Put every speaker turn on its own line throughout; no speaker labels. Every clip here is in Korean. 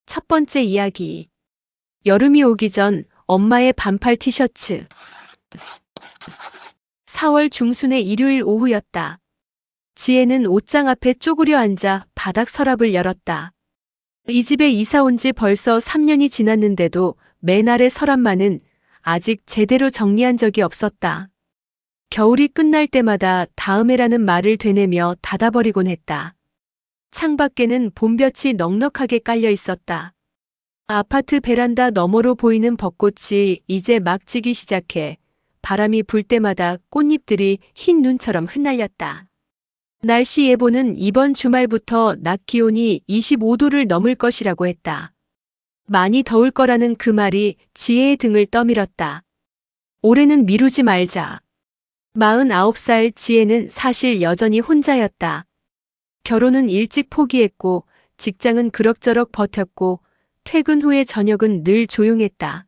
첫 번째 이야기. 여름이 오기 전 엄마의 반팔 티셔츠. 4월 중순의 일요일 오후였다. 지혜는 옷장 앞에 쪼그려 앉아 바닥 서랍을 열었다. 이 집에 이사 온 지 벌써 3년이 지났는데도 맨 아래 서랍만은 아직 제대로 정리한 적이 없었다. 겨울이 끝날 때마다 다음에라는 말을 되뇌며 닫아버리곤 했다. 창밖에는 봄볕이 넉넉하게 깔려 있었다. 아파트 베란다 너머로 보이는 벚꽃이 이제 막 지기 시작해 바람이 불 때마다 꽃잎들이 흰 눈처럼 흩날렸다. 날씨 예보는 이번 주말부터 낮 기온이 25도를 넘을 것이라고 했다. 많이 더울 거라는 그 말이 지혜의 등을 떠밀었다. 올해는 미루지 말자. 49살 지혜는 사실 여전히 혼자였다. 결혼은 일찍 포기했고 직장은 그럭저럭 버텼고 퇴근 후의 저녁은 늘 조용했다.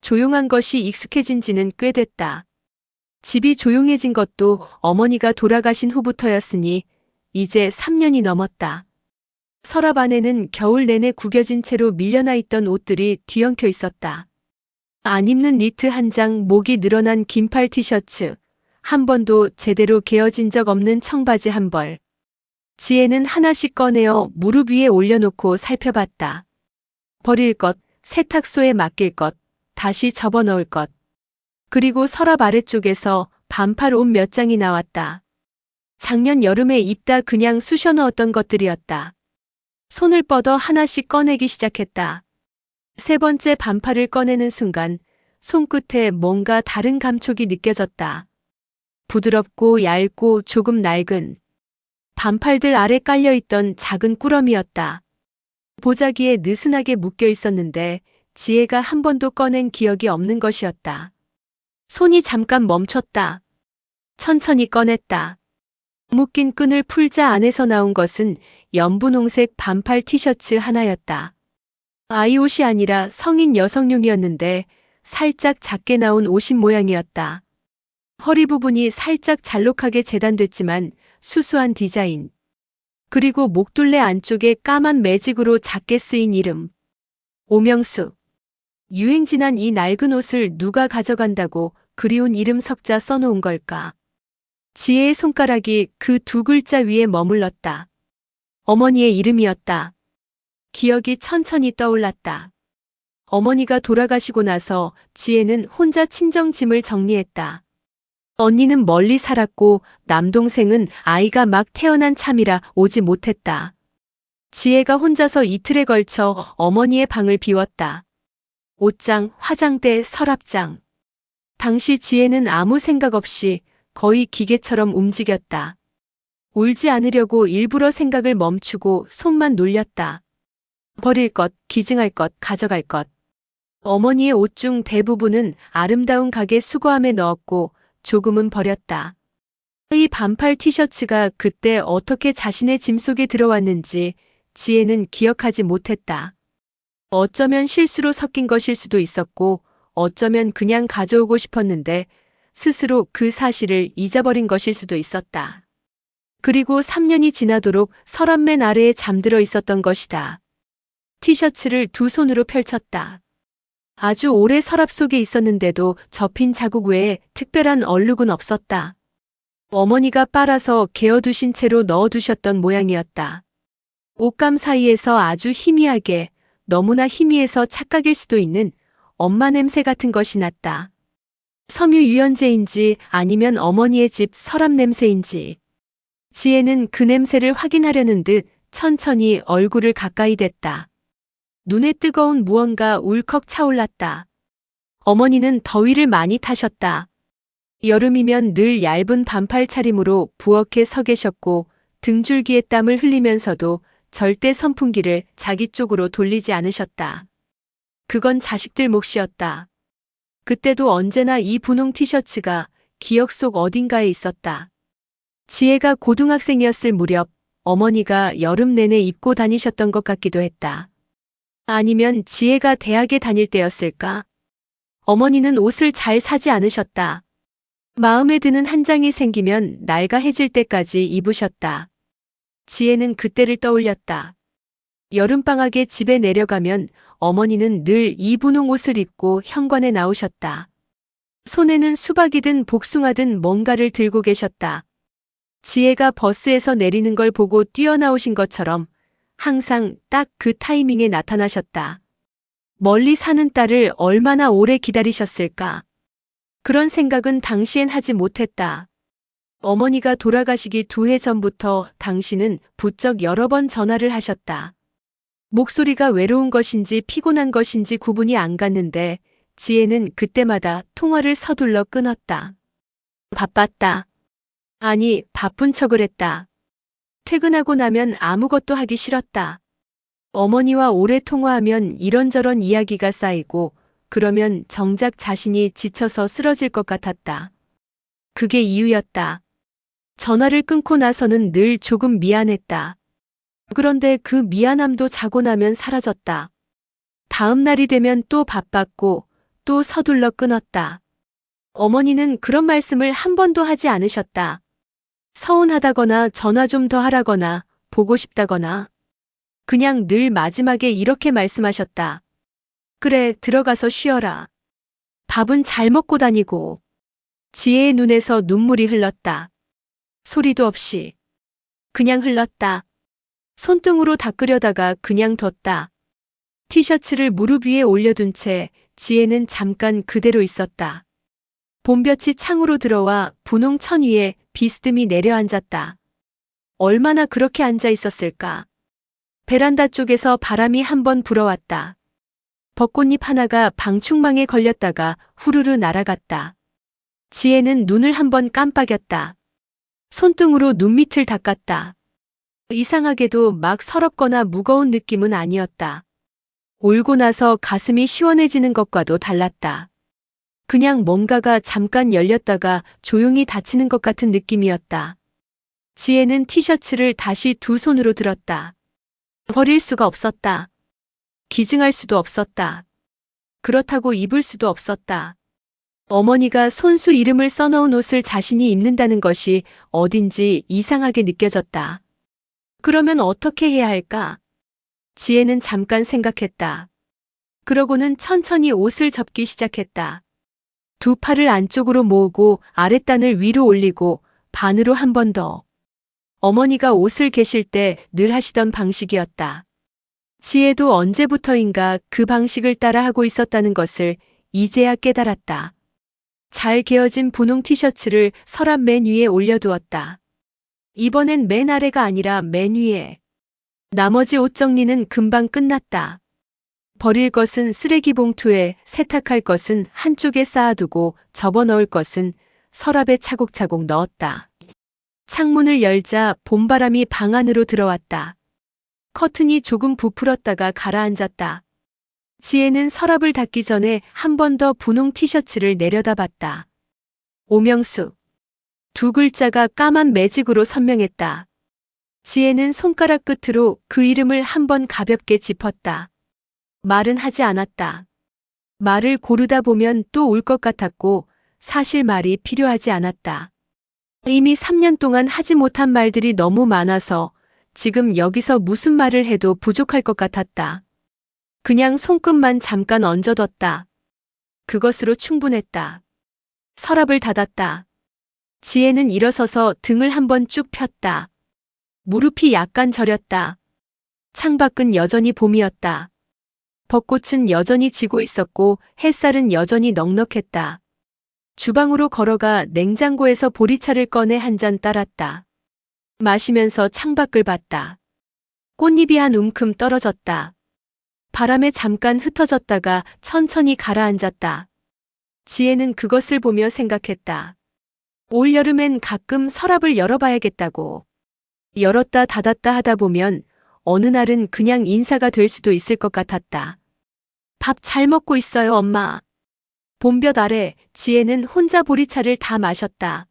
조용한 것이 익숙해진 지는 꽤 됐다. 집이 조용해진 것도 어머니가 돌아가신 후부터였으니 이제 3년이 넘었다. 서랍 안에는 겨울 내내 구겨진 채로 밀려나 있던 옷들이 뒤엉켜 있었다. 안 입는 니트 한 장, 목이 늘어난 긴팔 티셔츠, 한 번도 제대로 개어진 적 없는 청바지 한 벌. 지혜는 하나씩 꺼내어 무릎 위에 올려놓고 살펴봤다. 버릴 것, 세탁소에 맡길 것, 다시 접어넣을 것. 그리고 서랍 아래쪽에서 반팔 옷 몇 장이 나왔다. 작년 여름에 입다 그냥 쑤셔 넣었던 것들이었다. 손을 뻗어 하나씩 꺼내기 시작했다. 세 번째 반팔을 꺼내는 순간 손끝에 뭔가 다른 감촉이 느껴졌다. 부드럽고 얇고 조금 낡은 반팔들 아래 깔려있던 작은 꾸러미였다. 보자기에 느슨하게 묶여 있었는데 지혜가 한 번도 꺼낸 기억이 없는 것이었다. 손이 잠깐 멈췄다. 천천히 꺼냈다. 묶인 끈을 풀자 안에서 나온 것은 연분홍색 반팔 티셔츠 하나였다. 아이 옷이 아니라 성인 여성용이었는데 살짝 작게 나온 옷인 모양이었다. 허리 부분이 살짝 잘록하게 재단됐지만 수수한 디자인. 그리고 목둘레 안쪽에 까만 매직으로 작게 쓰인 이름. 오명수. 유행 지난 이 낡은 옷을 누가 가져간다고 그리운 이름 석자 써놓은 걸까? 지혜의 손가락이 그 두 글자 위에 머물렀다. 어머니의 이름이었다. 기억이 천천히 떠올랐다. 어머니가 돌아가시고 나서 지혜는 혼자 친정짐을 정리했다. 언니는 멀리 살았고 남동생은 아이가 막 태어난 참이라 오지 못했다. 지혜가 혼자서 이틀에 걸쳐 어머니의 방을 비웠다. 옷장, 화장대, 서랍장. 당시 지혜는 아무 생각 없이 거의 기계처럼 움직였다. 울지 않으려고 일부러 생각을 멈추고 손만 놀렸다. 버릴 것, 기증할 것, 가져갈 것. 어머니의 옷 중 대부분은 아름다운 가게 수거함에 넣었고 조금은 버렸다. 이 반팔 티셔츠가 그때 어떻게 자신의 짐 속에 들어왔는지 지혜는 기억하지 못했다. 어쩌면 실수로 섞인 것일 수도 있었고 어쩌면 그냥 가져오고 싶었는데 스스로 그 사실을 잊어버린 것일 수도 있었다. 그리고 3년이 지나도록 서랍맨 아래에 잠들어 있었던 것이다. 티셔츠를 두 손으로 펼쳤다. 아주 오래 서랍 속에 있었는데도 접힌 자국 외에 특별한 얼룩은 없었다. 어머니가 빨아서 개어두신 채로 넣어두셨던 모양이었다. 옷감 사이에서 아주 희미하게, 너무나 희미해서 착각일 수도 있는 엄마 냄새 같은 것이 났다. 섬유 유연제인지 아니면 어머니의 집 서랍 냄새인지. 지혜는 그 냄새를 확인하려는 듯 천천히 얼굴을 가까이 댔다. 눈에 뜨거운 무언가 울컥 차올랐다. 어머니는 더위를 많이 타셨다. 여름이면 늘 얇은 반팔 차림으로 부엌에 서 계셨고 등줄기에 땀을 흘리면서도 절대 선풍기를 자기 쪽으로 돌리지 않으셨다. 그건 자식들 몫이었다. 그때도 언제나 이 분홍 티셔츠가 기억 속 어딘가에 있었다. 지혜가 고등학생이었을 무렵 어머니가 여름 내내 입고 다니셨던 것 같기도 했다. 아니면 지혜가 대학에 다닐 때였을까? 어머니는 옷을 잘 사지 않으셨다. 마음에 드는 한 장이 생기면 날가 해질 때까지 입으셨다. 지혜는 그때를 떠올렸다. 여름방학에 집에 내려가면 어머니는 늘 이 분홍 옷을 입고 현관에 나오셨다. 손에는 수박이든 복숭아든 뭔가를 들고 계셨다. 지혜가 버스에서 내리는 걸 보고 뛰어나오신 것처럼 항상 딱 그 타이밍에 나타나셨다. 멀리 사는 딸을 얼마나 오래 기다리셨을까? 그런 생각은 당시엔 하지 못했다. 어머니가 돌아가시기 2해 전부터 당신은 부쩍 여러 번 전화를 하셨다. 목소리가 외로운 것인지 피곤한 것인지 구분이 안 갔는데 지혜는 그때마다 통화를 서둘러 끊었다. 바빴다. 아니, 바쁜 척을 했다. 퇴근하고 나면 아무것도 하기 싫었다. 어머니와 오래 통화하면 이런저런 이야기가 쌓이고 그러면 정작 자신이 지쳐서 쓰러질 것 같았다. 그게 이유였다. 전화를 끊고 나서는 늘 조금 미안했다. 그런데 그 미안함도 자고 나면 사라졌다. 다음 날이 되면 또 바빴고 또 서둘러 끊었다. 어머니는 그런 말씀을 한 번도 하지 않으셨다. 서운하다거나 전화 좀 더 하라거나 보고 싶다거나 그냥 늘 마지막에 이렇게 말씀하셨다. 그래, 들어가서 쉬어라. 밥은 잘 먹고 다니고. 지혜의 눈에서 눈물이 흘렀다. 소리도 없이. 그냥 흘렀다. 손등으로 닦으려다가 그냥 뒀다. 티셔츠를 무릎 위에 올려둔 채 지혜는 잠깐 그대로 있었다. 봄볕이 창으로 들어와 분홍 천 위에 비스듬히 내려앉았다. 얼마나 그렇게 앉아 있었을까? 베란다 쪽에서 바람이 한번 불어왔다. 벚꽃잎 하나가 방충망에 걸렸다가 후루루 날아갔다. 지혜는 눈을 한번 깜빡였다. 손등으로 눈밑을 닦았다. 이상하게도 막 서럽거나 무거운 느낌은 아니었다. 울고 나서 가슴이 시원해지는 것과도 달랐다. 그냥 뭔가가 잠깐 열렸다가 조용히 닫히는 것 같은 느낌이었다. 지혜는 티셔츠를 다시 2손으로 들었다. 버릴 수가 없었다. 기증할 수도 없었다. 그렇다고 입을 수도 없었다. 어머니가 손수 이름을 써놓은 옷을 자신이 입는다는 것이 어딘지 이상하게 느껴졌다. 그러면 어떻게 해야 할까? 지혜는 잠깐 생각했다. 그러고는 천천히 옷을 접기 시작했다. 2 팔을 안쪽으로 모으고 아랫단을 위로 올리고 반으로 한 번 더. 어머니가 옷을 개실 때 늘 하시던 방식이었다. 지혜도 언제부터인가 그 방식을 따라 하고 있었다는 것을 이제야 깨달았다. 잘 개어진 분홍 티셔츠를 서랍 맨 위에 올려두었다. 이번엔 맨 아래가 아니라 맨 위에. 나머지 옷 정리는 금방 끝났다. 버릴 것은 쓰레기 봉투에, 세탁할 것은 한쪽에 쌓아두고 접어넣을 것은 서랍에 차곡차곡 넣었다. 창문을 열자 봄바람이 방 안으로 들어왔다. 커튼이 조금 부풀었다가 가라앉았다. 지혜는 서랍을 닫기 전에 한 번 더 분홍 티셔츠를 내려다봤다. 오명숙. 2 글자가 까만 매직으로 선명했다. 지혜는 손가락 끝으로 그 이름을 한 번 가볍게 짚었다. 말은 하지 않았다. 말을 고르다 보면 또 울 것 같았고 사실 말이 필요하지 않았다. 이미 3년 동안 하지 못한 말들이 너무 많아서 지금 여기서 무슨 말을 해도 부족할 것 같았다. 그냥 손끝만 잠깐 얹어뒀다. 그것으로 충분했다. 서랍을 닫았다. 지혜는 일어서서 등을 한번 쭉 폈다. 무릎이 약간 저렸다. 창밖은 여전히 봄이었다. 벚꽃은 여전히 지고 있었고 햇살은 여전히 넉넉했다. 주방으로 걸어가 냉장고에서 보리차를 꺼내 한 잔 따랐다. 마시면서 창밖을 봤다. 꽃잎이 한 움큼 떨어졌다. 바람에 잠깐 흩어졌다가 천천히 가라앉았다. 지혜는 그것을 보며 생각했다. 올여름엔 가끔 서랍을 열어봐야겠다고. 열었다 닫았다 하다 보면 어느 날은 그냥 인사가 될 수도 있을 것 같았다. 밥 잘 먹고 있어요, 엄마. 봄볕 아래 지혜는 혼자 보리차를 다 마셨다.